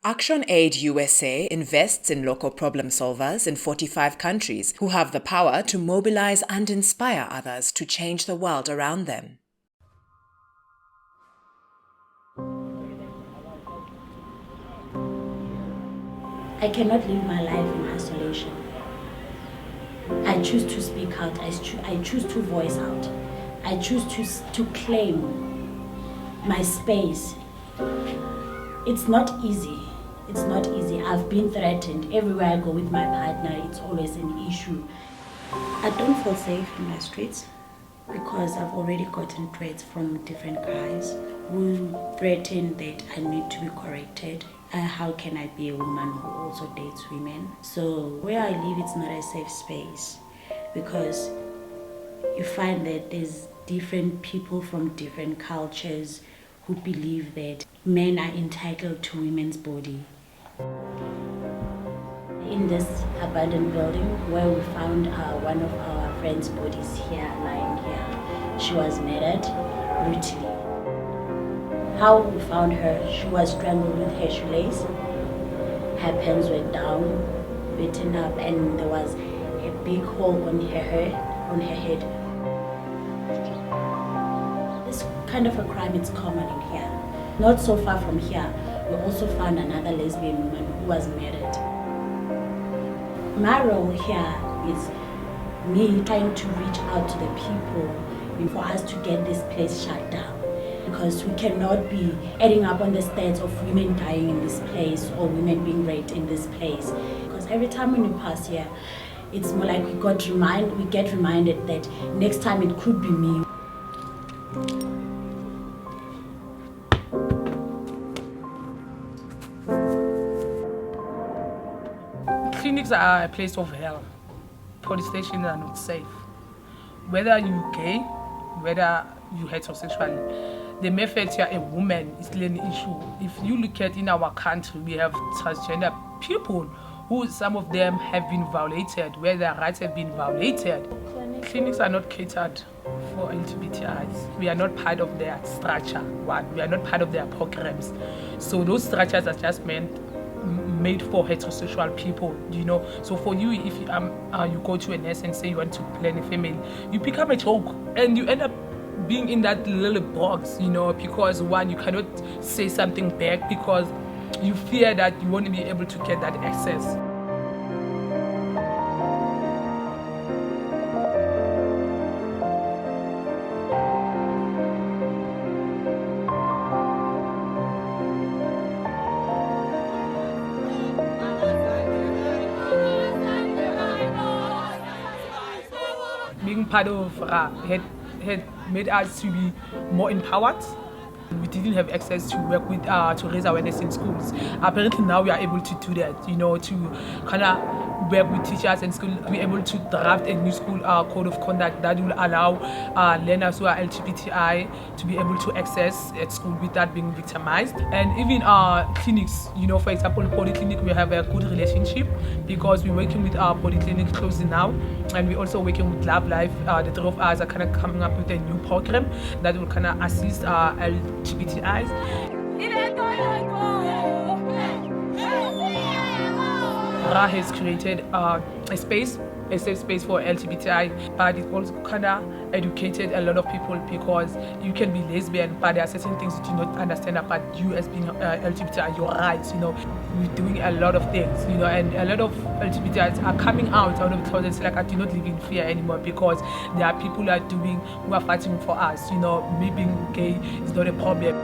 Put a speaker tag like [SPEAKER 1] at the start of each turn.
[SPEAKER 1] ActionAid USA invests in local problem solvers in 45 countries who have the power to mobilize and inspire others to change the world around them.
[SPEAKER 2] I cannot live my life in isolation. I choose to speak out. I choose to voice out. I choose to claim my space. It's not easy. It's not easy. I've been threatened. Everywhere I go with my partner, it's always an issue. I don't feel safe in my streets because I've already gotten threats from different guys who threaten that I need to be corrected. How can I be a woman who also dates women? So where I live, it's not a safe space because you find that there's different people from different cultures who believe that men are entitled to women's body. In this abandoned building where we found one of our friend's bodies here, lying here, she was murdered brutally. How we found her, she was strangled with her shoelace. Her pants were down, beaten up, and there was a big hole on her head. This kind of a crime is common in here. Not so far from here, we also found another lesbian woman who was murdered. My role here is me trying to reach out to the people for us to get this place shut down. Because we cannot be adding up on the stats of women dying in this place or women being raped in this place. Because every time when we pass here, it's more like we get reminded that next time it could be me.
[SPEAKER 3] Clinics are a place of hell. Police stations are not safe. Whether you're gay, whether you're heterosexual, the mere fact you're a woman is still an issue. If you look at in our country, we have transgender people who some of them have been violated, where their rights have been violated. Clinics are not catered for LGBTIs. We are not part of their structure. One, we are not part of their programs. So those structures are just made for heterosexual people, you know. So for you, if you go to a nurse and say you want to plan a family, you become a joke and you end up being in that little box, you know, because one, you cannot say something back because you fear that you won't be able to get that access. Being part of had made us to be more empowered. We didn't have access to work with to raise awareness in schools. Apparently now we are able to do that, you know, to kind of work with teachers and school. We're able to draft a new school code of conduct that will allow learners who are LGBTI to be able to access at school without being victimized. And even clinics, you know, for example, polyclinic, we have a good relationship because we're working with our polyclinic closely now, and we're also working with Love Life. The three of us are kind of coming up with a new program that will kind of assist LGBTIs. Ra has created a safe space for LGBTI, but it also kind of educated a lot of people because you can be lesbian, but there are certain things that you don't understand about you as being LGBTI, your rights, you know. We're doing a lot of things, you know, and a lot of LGBTIs are coming out of the closet. It's like I do not live in fear anymore because there are people who are fighting for us, you know. Me being gay is not a problem.